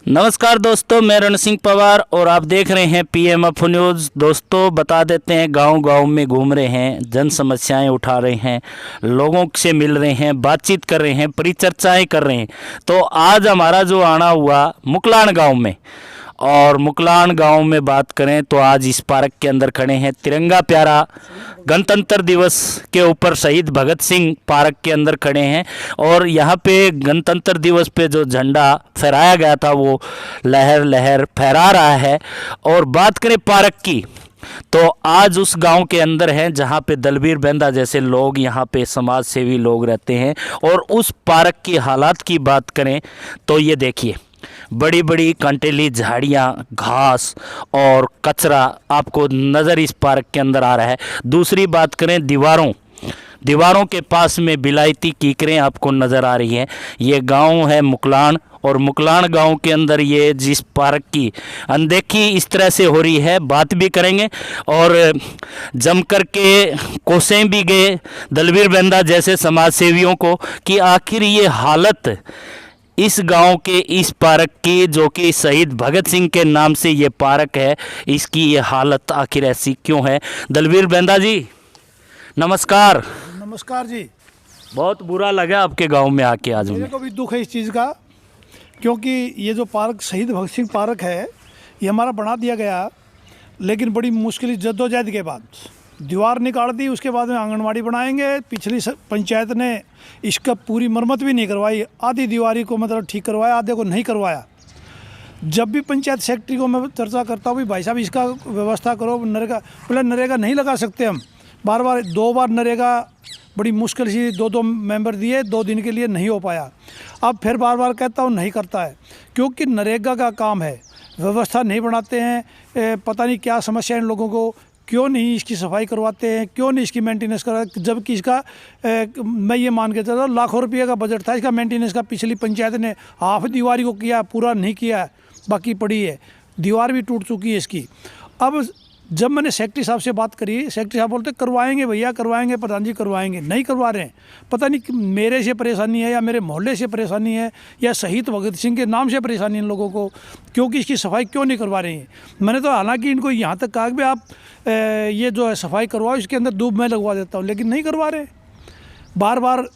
नमस्कार दोस्तों, मैं रण सिंह पवार और आप देख रहे हैं पीएमएफ न्यूज़। दोस्तों बता देते हैं, गांव-गांव में घूम रहे हैं, जन समस्याएं उठा रहे हैं, लोगों से मिल रहे हैं, बातचीत कर रहे हैं, परिचर्चाएं कर रहे हैं। तो आज हमारा जो आना हुआ मुकलाण गांव में, और मुकलाण गांव में बात करें तो आज इस पार्क के अंदर खड़े हैं। तिरंगा प्यारा गणतंत्र दिवस के ऊपर शहीद भगत सिंह पार्क के अंदर खड़े हैं और यहाँ पे गणतंत्र दिवस पे जो झंडा फहराया गया था वो लहर लहर फहरा रहा है। और बात करें पार्क की तो आज उस गांव के अंदर हैं जहां पे दलबीर बेंदा जैसे लोग, यहाँ पे समाज सेवी लोग रहते हैं। और उस पार्क की हालात की बात करें तो ये देखिए, बड़ी बड़ी कंटेली झाड़ियाँ, घास और कचरा आपको नज़र इस पार्क के अंदर आ रहा है। दूसरी बात करें दीवारों के पास में बिलायती कीकरें आपको नज़र आ रही हैं। ये गांव है मुकलाण, और मुकलाण गांव के अंदर ये जिस पार्क की अनदेखी इस तरह से हो रही है, बात भी करेंगे और जम कर के कोसें भी गए दलबीर बेंदा जैसे समाज सेवियों को कि आखिर ये हालत इस गांव के इस पार्क की, जो कि शहीद भगत सिंह के नाम से ये पार्क है, इसकी ये हालत आखिर ऐसी क्यों है। दलबीर बेंदा जी नमस्कार। नमस्कार जी। बहुत बुरा लगा आपके गांव में आके आज मेरे को भी दुख है इस चीज़ का, क्योंकि ये जो पार्क शहीद भगत सिंह पार्क है ये हमारा बना दिया गया, लेकिन बड़ी मुश्किल जद्दोजहद के बाद दीवार निकाल दी। उसके बाद में आंगनवाड़ी बनाएंगे। पिछली पंचायत ने इसका पूरी मरम्मत भी नहीं करवाई, आधी दीवारी को मतलब ठीक करवाया, आधे को नहीं करवाया। जब भी पंचायत सेक्रेटरी को मैं चर्चा करता हूँ भाई साहब इसका व्यवस्था करो, नरेगा, बोले नरेगा नहीं लगा सकते हम। बार बार 2 बार नरेगा बड़ी मुश्किल से 2 मेंबर दिए, 2 दिन के लिए नहीं हो पाया। अब फिर बार बार कहता हूँ नहीं करता है, क्योंकि नरेगा का काम है, व्यवस्था नहीं बनाते हैं। पता नहीं क्या समस्या इन लोगों को, क्यों नहीं इसकी सफाई करवाते हैं, क्यों नहीं इसकी मेंटेनेंस करा, जबकि इसका मैं ये मान के चलता हूँ लाखों रुपये का बजट था इसका मेंटेनेंस का। पिछली पंचायत ने हाफ दीवारी को किया, पूरा नहीं किया, बाकी पड़ी है, दीवार भी टूट चुकी है इसकी। अब जब मैंने सेक्रेटरी साहब से बात करी, सेक्रेटरी साहब बोलते करवाएंगे भैया करवाएंगे, प्रधान जी करवाएंगे, नहीं करवा रहे हैं। पता नहीं मेरे से परेशानी है या मेरे मोहल्ले से परेशानी है या शहीद भगत सिंह के नाम से परेशानी इन लोगों को, क्योंकि इसकी सफाई क्यों नहीं करवा रहे हैं। मैंने तो हालांकि इनको यहाँ तक कहा कि आप ये जो है सफाई करवाओ, इसके अंदर दूब मैं लगवा देता हूँ, लेकिन नहीं करवा रहे। बार बार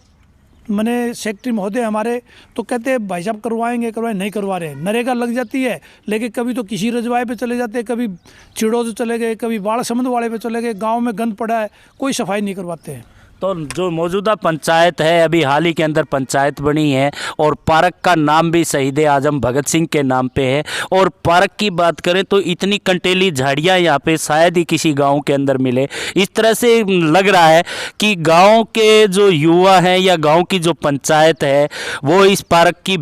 मैंने सेक्रेटरी महोदय हमारे तो कहते हैं भाई साहब करवाएंगे, नहीं करवा रहे। नरेगा लग जाती है, लेकिन कभी तो किसी रजवाए पे चले जाते हैं, कभी चिड़ोद चले गए, कभी बाढ़ समंद वाले पे चले गए, गांव में गंद पड़ा है, कोई सफाई नहीं करवाते हैं। तो जो मौजूदा पंचायत है, अभी हाल ही के अंदर पंचायत बनी है और पार्क का नाम भी शहीद आजम भगत सिंह के नाम पे है। और पार्क की बात करें तो इतनी कंटेली झाड़ियाँ यहाँ पे शायद ही किसी गांव के अंदर मिले। इस तरह से लग रहा है कि गांव के जो युवा हैं या गांव की जो पंचायत है वो इस पार्क की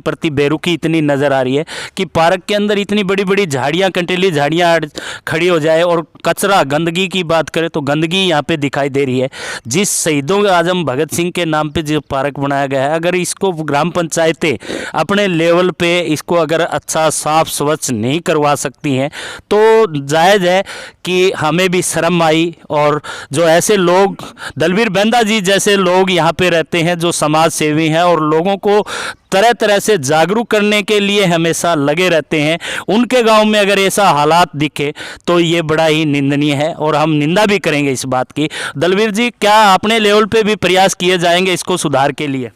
प्रति बेरुखी इतनी नज़र आ रही है कि पार्क के अंदर इतनी बड़ी बड़ी झाड़ियाँ, कंटेली झाड़ियाँ खड़ी हो जाए। और कचरा, गंदगी की बात करें तो गंदगी यहाँ पे दिखाई दे रही है। जिस शहीदों आजम भगत सिंह के नाम पे जो पार्क बनाया गया है, अगर इसको ग्राम पंचायतें अपने लेवल पे इसको अगर अच्छा साफ स्वच्छ नहीं करवा सकती हैं तो जायज़ है कि हमें भी शर्म आई। और जो ऐसे लोग, दलबीर बेंदा जी जैसे लोग यहाँ पे रहते हैं, जो समाज सेवी हैं और लोगों को तरह तरह से जागरूक करने के लिए हमेशा लगे रहते हैं, उनके गांव में अगर ऐसा हालात दिखे तो ये बड़ा ही निंदनीय है और हम निंदा भी करेंगे इस बात की। दलबीर जी, क्या अपने लेवल पे भी प्रयास किए जाएंगे इसको सुधार के लिए?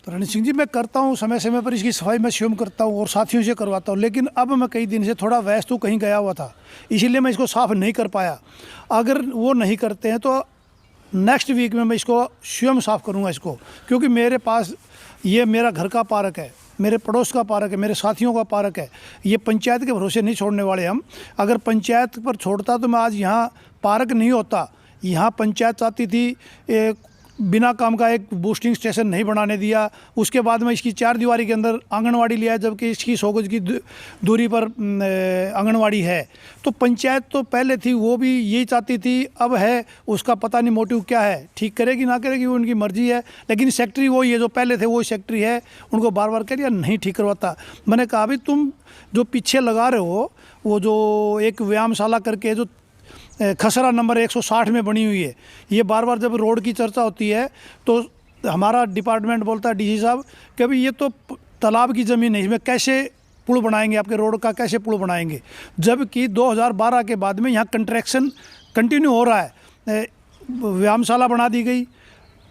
रणजीत सिंह जी, मैं करता हूँ समय समय पर इसकी सफाई मैं स्वयं करता हूँ और साथियों से करवाता हूँ, लेकिन अब मैं कई दिन से थोड़ा व्यस्त हूँ, कहीं गया हुआ था, इसीलिए मैं इसको साफ नहीं कर पाया। अगर वो नहीं करते हैं तो नेक्स्ट वीक में मैं इसको स्वयं साफ करूँगा इसको, क्योंकि मेरे पास ये मेरा घर का पार्क है, मेरे पड़ोस का पार्क है, मेरे साथियों का पार्क है। ये पंचायत के भरोसे नहीं छोड़ने वाले हम। अगर पंचायत पर छोड़ता तो मैं आज यहाँ पार्क नहीं होता। यहाँ पंचायत चाहती थी बिना काम का एक बूस्टिंग स्टेशन नहीं बनाने दिया। उसके बाद में इसकी 4 दीवारी के अंदर आंगनवाड़ी लिया, जबकि इसकी 100 गज की दूरी पर आंगनवाड़ी है। तो पंचायत तो पहले थी, वो भी यही चाहती थी, अब है उसका पता नहीं मोटिव क्या है, ठीक करेगी ना करेगी वो उनकी मर्जी है। लेकिन सेक्रेटरी वही है जो पहले थे, वो सेक्रेटरी है, उनको बार बार कह दिया नहीं ठीक करवाता। मैंने कहा भाई तुम जो पीछे लगा रहे हो, वो जो एक व्यायामशाला करके जो खसरा नंबर 160 में बनी हुई है, ये बार बार जब रोड की चर्चा होती है तो हमारा डिपार्टमेंट बोलता है डीसी साहब कि भाई ये तो तालाब की ज़मीन है, इसमें कैसे पुल बनाएंगे, आपके रोड का कैसे पुल बनाएंगे। जबकि 2012 के बाद में यहाँ कंस्ट्रक्शन कंटिन्यू हो रहा है। व्यायामशाला बना दी गई,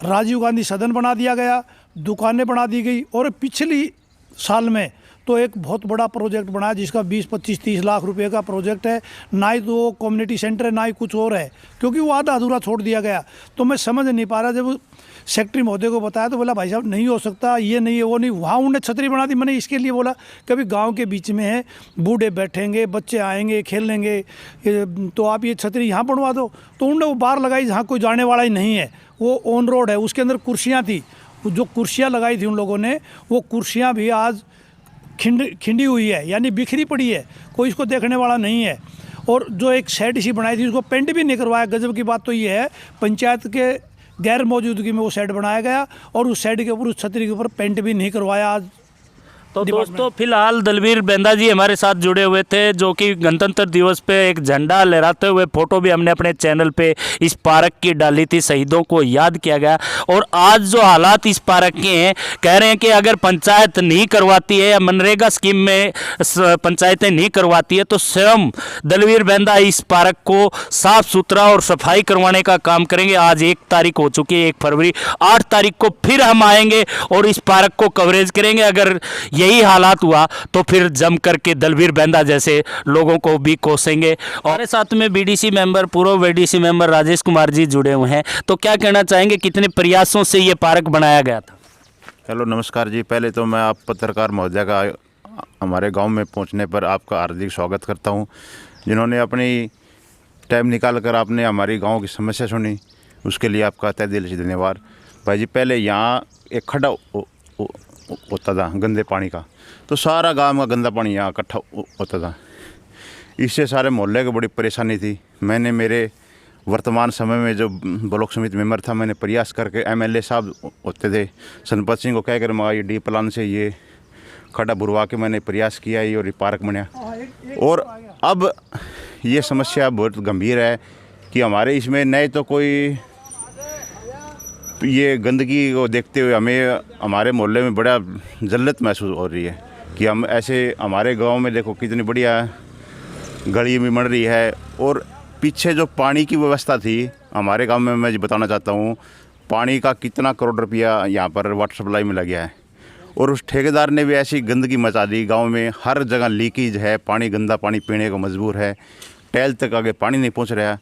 राजीव गांधी सदन बना दिया गया, दुकानें बना दी गई, और पिछली साल में तो एक बहुत बड़ा प्रोजेक्ट बना जिसका 20, 25, 30 लाख रुपए का प्रोजेक्ट है। ना ही तो वो कम्युनिटी सेंटर है, ना ही कुछ और है, क्योंकि वो आधा अधूरा छोड़ दिया गया। तो मैं समझ नहीं पा रहा, जब सेक्रेटरी महोदय को बताया तो बोला भाई साहब नहीं हो सकता, ये नहीं है, वो नहीं। वहाँ उन्होंने छतरी बना दी। मैंने इसके लिए बोला कभी गांव के बीच में है, बूढ़े बैठेंगे, बच्चे आएंगे खेल लेंगे, तो आप ये छतरी यहाँ बनवा दो। तो उन्होंने वो बार लगाई जहाँ कोई जाने वाला ही नहीं है, वो ऑन रोड है, उसके अंदर कुर्सियाँ थी। जो कुर्सियाँ लगाई थी उन लोगों ने, वो कुर्सियाँ भी आज खिंडी हुई है, यानी बिखरी पड़ी है, कोई इसको देखने वाला नहीं है। और जो एक शेड सी बनाई थी उसको पेंट भी नहीं करवाया। गजब की बात तो ये है, पंचायत के गैर मौजूदगी में वो शेड बनाया गया और उस शेड के ऊपर, उस छतरी के ऊपर पेंट भी नहीं करवाया। आज तो दोस्तों फिलहाल दलवीर बेंदा जी हमारे साथ जुड़े हुए थे, जो कि गणतंत्र दिवस पे एक झंडा लहराते हुए फोटो भी हमने अपने चैनल पे इस पार्क की डाली थी, शहीदों को याद किया गया। और आज जो हालात इस पार्क के हैं, कह रहे हैं कि अगर पंचायत नहीं करवाती है या मनरेगा स्कीम में पंचायतें नहीं करवाती है तो स्वयं दलवीर बेंदा इस पार्क को साफ सुथरा और सफाई करवाने का काम करेंगे। आज 1 तारीख हो चुकी है, 1 फरवरी, 8 तारीख को फिर हम आएंगे और इस पार्क को कवरेज करेंगे। अगर यही हालात हुआ तो फिर जम करके दलवीर बेंदा जैसे लोगों को भी कोसेंगे। और हमारे साथ में बीडीसी मेंबर, पूर्व बीडीसी मेंबर राजेश कुमार जी जुड़े हुए हैं। तो क्या कहना चाहेंगे, कितने प्रयासों से ये पार्क बनाया गया था? हेलो, नमस्कार जी। पहले तो मैं आप पत्रकार महोदय का हमारे गांव में पहुंचने पर आपका हार्दिक स्वागत करता हूं, जिन्होंने अपनी टाइम निकाल कर आपने हमारी गांव की समस्या सुनी, उसके लिए आपका तहे दिल से धन्यवाद। भाई जी, पहले यहाँ एक खड्डा होता था गंदे पानी का, तो सारा गांव का गंदा पानी यहाँ इकट्ठा होता था। इससे सारे मोहल्ले को बड़ी परेशानी थी। मैंने मेरे वर्तमान समय में जो ब्लॉक समिति मेंबर था, मैंने प्रयास करके एमएलए साहब होते थे संपत सिंह को कहकर मैं डी प्लान से ये खड्डा भरवा के मैंने प्रयास किया ही और ये पार्क बना। और अब ये समस्या बहुत गंभीर है कि हमारे इसमें नए तो कोई ये गंदगी को देखते हुए हमें हमारे मोहल्ले में बड़ा जल्लत महसूस हो रही है कि हम ऐसे, हमारे गांव में देखो कितनी बढ़िया गली भी बन रही है। और पीछे जो पानी की व्यवस्था थी हमारे गांव में, मैं बताना चाहता हूं पानी का कितना करोड़ रुपया यहाँ पर वाटर सप्लाई में लग गया है। और उस ठेकेदार ने भी ऐसी गंदगी मचा दी, गांव में हर जगह लीकेज है, पानी गंदा पानी पीने को मजबूर है, टैल तक आगे पानी नहीं पहुँच रहा।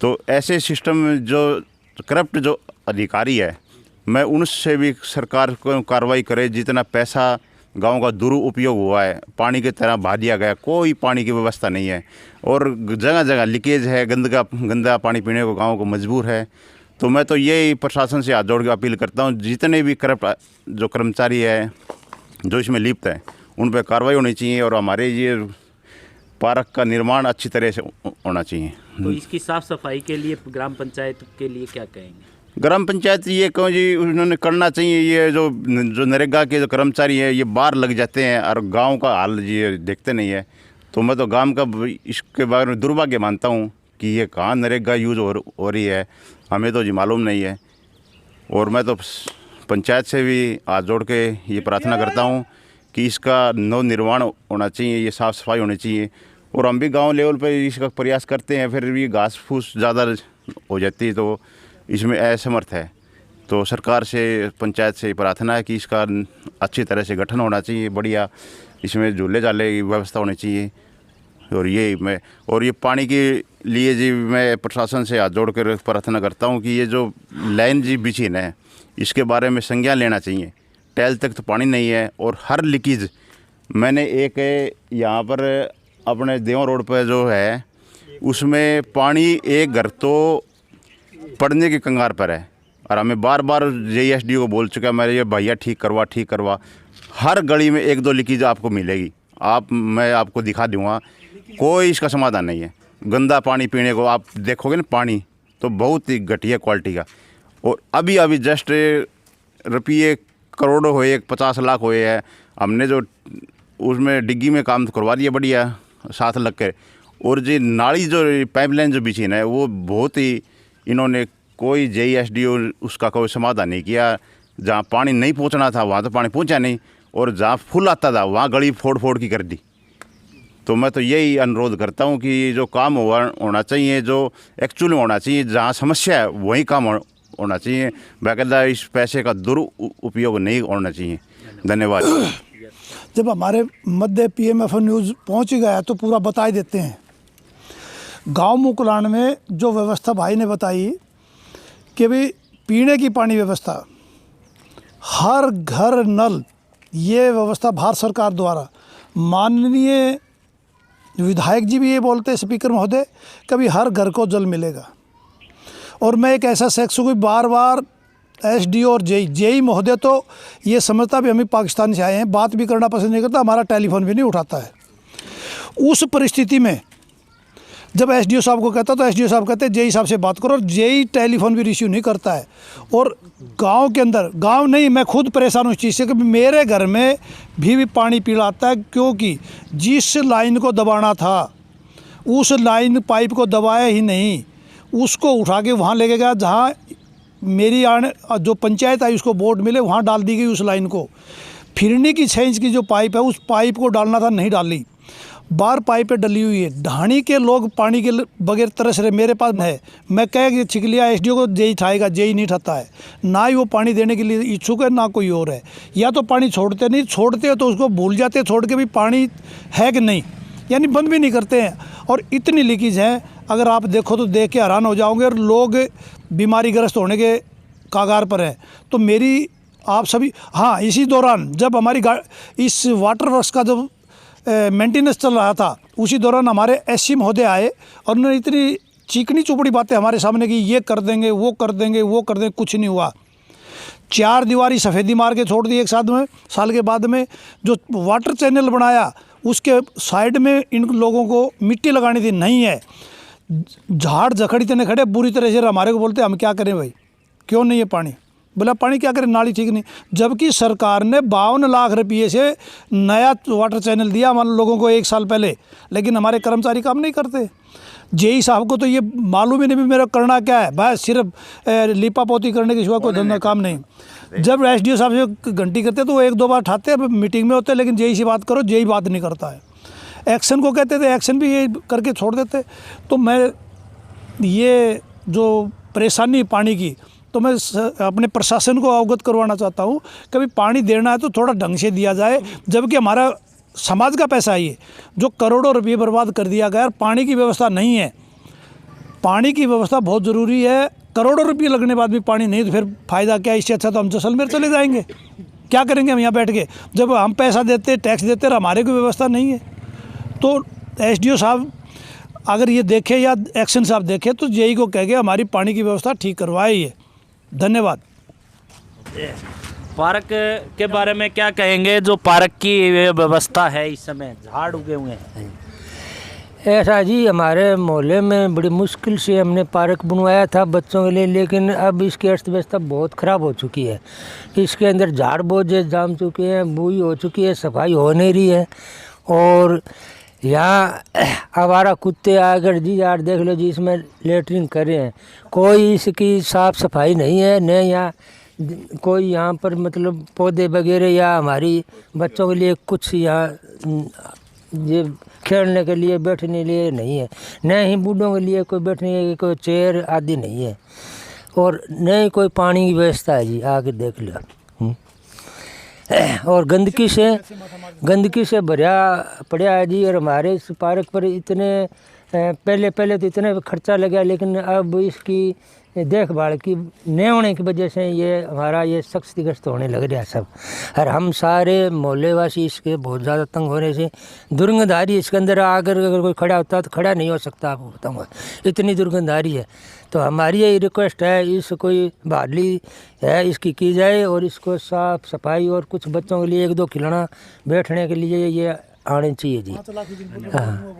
तो ऐसे सिस्टम जो करप्ट जो अधिकारी है, मैं उनसे भी सरकार को कार्रवाई करे। जितना पैसा गांव का दुरुपयोग हुआ है, पानी की तरह बहा दिया गया, कोई पानी की व्यवस्था नहीं है और जगह जगह लीकेज है, गंदा पानी पीने को गांव को मजबूर है। तो मैं तो यही प्रशासन से हाथ जोड़ के अपील करता हूं, जितने भी करप्ट जो कर्मचारी है जो इसमें लिप्त है, उन पर कार्रवाई होनी चाहिए और हमारे ये पार्क का निर्माण अच्छी तरह से होना चाहिए। तो इसकी साफ सफाई के लिए ग्राम पंचायत के लिए क्या कहेंगे? ग्राम पंचायत ये कहो जी, उन्होंने करना चाहिए। ये जो नरेगा के जो कर्मचारी हैं ये बाहर लग जाते हैं और गांव का हाल ये देखते नहीं है। तो मैं तो गांव का इसके बारे में दुर्भाग्य मानता हूं कि ये कहाँ नरेगा यूज़ हो रही है, हमें तो जी मालूम नहीं है। और मैं तो पंचायत से भी हाथ जोड़ के ये प्रार्थना करता हूँ कि इसका नवनिर्माण होना चाहिए, ये साफ़ सफाई होनी चाहिए। और हम भी गांव लेवल पर इसका प्रयास करते हैं, फिर भी घास फूस ज़्यादा हो जाती है तो इसमें असमर्थ है। तो सरकार से, पंचायत से प्रार्थना है कि इसका अच्छी तरह से गठन होना चाहिए, बढ़िया इसमें झूले झाले की व्यवस्था होनी चाहिए। और ये पानी के लिए जी मैं प्रशासन से हाथ जोड़कर प्रार्थना करता हूँ कि ये जो लाइन जी बिछी है इसके बारे में संज्ञान लेना चाहिए। टैल तक तो पानी नहीं है और हर लीकेज, मैंने एक यहाँ पर अपने देवा रोड पर जो है उसमें पानी एक घर तो पड़ने के कंगार पर है और हमें बार बार JSDO को बोल चुका है, मेरे ये भैया ठीक करवा। हर गली में 1-2 लीकेज आपको मिलेगी, मैं आपको दिखा दूँगा, कोई इसका समाधान नहीं है। गंदा पानी पीने को आप देखोगे ना, पानी तो बहुत ही घटिया क्वालिटी का। और अभी जस्ट रुपये करोड़ों हुए, 50 लाख हुए हैं, हमने जो उसमें डिग्गी में काम करवा दिया बढ़िया 7 लग कर। और जी नाली जो पाइपलाइन जो बिछी है वो बहुत ही, इन्होंने कोई JSDO उसका कोई समाधान नहीं किया। जहाँ पानी नहीं पहुँचना था वहाँ तो पानी पहुँचा नहीं और जहाँ फुल आता था वहाँ गली फोड़ फोड़ की कर दी। तो मैं तो यही अनुरोध करता हूँ कि जो काम होना चाहिए, जो एक्चुअल में होना चाहिए, जहाँ समस्या है वही काम होना चाहिए, बाकायदा इस पैसे का दुरुपयोग नहीं होना चाहिए। धन्यवाद। जब हमारे मध्य PMF न्यूज़ पहुंच गया तो पूरा बता ही देते हैं। गांव मुकलान में जो व्यवस्था भाई ने बताई कि भाई पीने की पानी व्यवस्था, हर घर नल, ये व्यवस्था भारत सरकार द्वारा, माननीय विधायक जी भी ये बोलते हैं, स्पीकर महोदय, कभी हर घर को जल मिलेगा। और मैं एक ऐसा शख्स हूँ कि बार बार SD और जेई महोदय तो ये समझता भी हम पाकिस्तान से आए हैं, बात भी करना पसंद नहीं करता, हमारा टेलीफोन भी नहीं उठाता है। उस परिस्थिति में जब SDO साहब को कहता तो SDO साहब कहते हैं जेई साहब से बात करो, और जेई टेलीफोन भी रिसीव नहीं करता है। और गांव के अंदर, गांव नहीं, मैं खुद परेशान हूँ इस चीज़ से कि मेरे घर में भी पानी पीला आता है, क्योंकि जिस लाइन को दबाना था उस लाइन पाइप को दबाया ही नहीं, उसको उठा के वहाँ लेके गया जहाँ मेरी आने जो पंचायत आई उसको बोर्ड मिले, वहाँ डाल दी गई उस लाइन को। फिरनी की 6 इंच की जो पाइप है उस पाइप को डालना था, नहीं डाली, बार पाइपें डली हुई है। ढाणी के लोग पानी के बगैर तरस रहे। मेरे पास है, मैं कह के छिक लिया SDO को, जेई ठाएगा, जेई नहीं ठाता है, ना ही वो पानी देने के लिए इच्छुक है, ना कोई और है। या तो पानी छोड़ते नहीं, छोड़ते तो उसको भूल जाते, छोड़ के भी पानी है कि नहीं, यानी बंद भी नहीं करते हैं। और इतनी लीकेज है, अगर आप देखो तो देख के हैरान हो जाओगे, और लोग बीमारी ग्रस्त होने के कागार पर हैं। तो मेरी आप सभी, हाँ, इसी दौरान जब हमारी इस वाटर वर्क्स का जब मेंटेनेंस चल रहा था, उसी दौरान हमारे SC महोदय आए और उन्होंने इतनी चिकनी चुपड़ी बातें हमारे सामने की, ये कर देंगे, वो कर देंगे, वो कर देंगे, कुछ नहीं हुआ। 4 दीवारी सफ़ेदी मार के छोड़ दी एक साल के बाद में। जो वाटर चैनल बनाया उसके साइड में इन लोगों को मिट्टी लगानी थी, नहीं है। झाड़ झखड़ इतने खड़े, बुरी तरह से हमारे को बोलते हम क्या करें भाई, क्यों नहीं है पानी? बोला पानी क्या करें, नाली ठीक नहीं। जबकि सरकार ने 52 लाख रुपये से नया वाटर चैनल दिया हमारे लोगों को 1 साल पहले, लेकिन हमारे कर्मचारी काम नहीं करते। जेई साहब को तो ये मालूम ही नहीं भी मेरा करना क्या है, बस सिर्फ लिपा पोती करने के सिवा कोई धंधा काम नहीं। जब SDO साहब से घंटी करते तो वो 1-2 बार ठाते, मीटिंग में होते, लेकिन जेई से बात करो, जेई बात नहीं करता है। एक्शन को कहते थे, एक्शन भी ये करके छोड़ देते। तो मैं ये जो परेशानी पानी की, तो मैं अपने प्रशासन को अवगत करवाना चाहता हूँ, कभी पानी देना है तो थोड़ा ढंग से दिया जाए, जबकि हमारा समाज का पैसा है ये, जो करोड़ों रुपये बर्बाद कर दिया गया। पानी की व्यवस्था नहीं है, पानी की व्यवस्था बहुत ज़रूरी है। करोड़ों रुपये लगने बाद भी पानी नहीं तो फिर फ़ायदा क्या? इससे अच्छा तो हम जैसलमेर चले जाएंगे। क्या करेंगे हम यहाँ बैठ के, जब हम पैसा देते, टैक्स देते और हमारे कोई व्यवस्था नहीं है। तो SDO साहब अगर ये देखे या एक्शन साहब देखे तो जेई को कह के हमारी पानी की व्यवस्था ठीक करवाइए। धन्यवाद। पार्क के बारे में क्या कहेंगे? जो पार्क की व्यवस्था है, इस समय झाड़ उगे हुए हैं। ऐसा जी, हमारे मोहल्ले में बड़ी मुश्किल से हमने पार्क बनवाया था बच्चों के लिए, लेकिन अब इसकी अर्थव्यवस्था बहुत ख़राब हो चुकी है। इसके अंदर झाड़ बहुत जम चुके हैं, बुई हो चुकी है, सफाई हो नहीं रही है। और यहाँ आवारा कुत्ते आकर जी यार देख लो जी, इसमें लेटरिन कर रहे हैं, कोई इसकी साफ़ सफाई नहीं है, न यहाँ कोई यहाँ पर मतलब पौधे वगैरह या हमारी बच्चों के लिए कुछ यहाँ ये खेलने के लिए बैठने के लिए नहीं है, न ही बूढ़ों के लिए कोई बैठने के लिए कोई चेयर आदि नहीं है, और न ही कोई पानी की व्यवस्था है जी, आके देख लो। और गंदगी से भरा पड़ा है जी। और हमारे इस पार्क पर इतने पहले तो इतने खर्चा लगा, लेकिन अब इसकी देखभाल की न होने की वजह से ये हमारा ये क्षतिग्रस्त होने लग रहा है सब। और हम सारे मोहल्ले वासी इसके बहुत ज़्यादा तंग होने से, दुर्गंध आ रही है इसके अंदर। अगर कोई खड़ा होता तो खड़ा नहीं हो सकता, आपको बताऊँगा, इतनी दुर्गंध आ रही है। तो हमारी यही रिक्वेस्ट है, इस कोई बहाली है इसकी की जाए, और इसको साफ़ सफाई और कुछ बच्चों के लिए 1-2 खिलौना बैठने के लिए ये आने चाहिए जी। हाँ।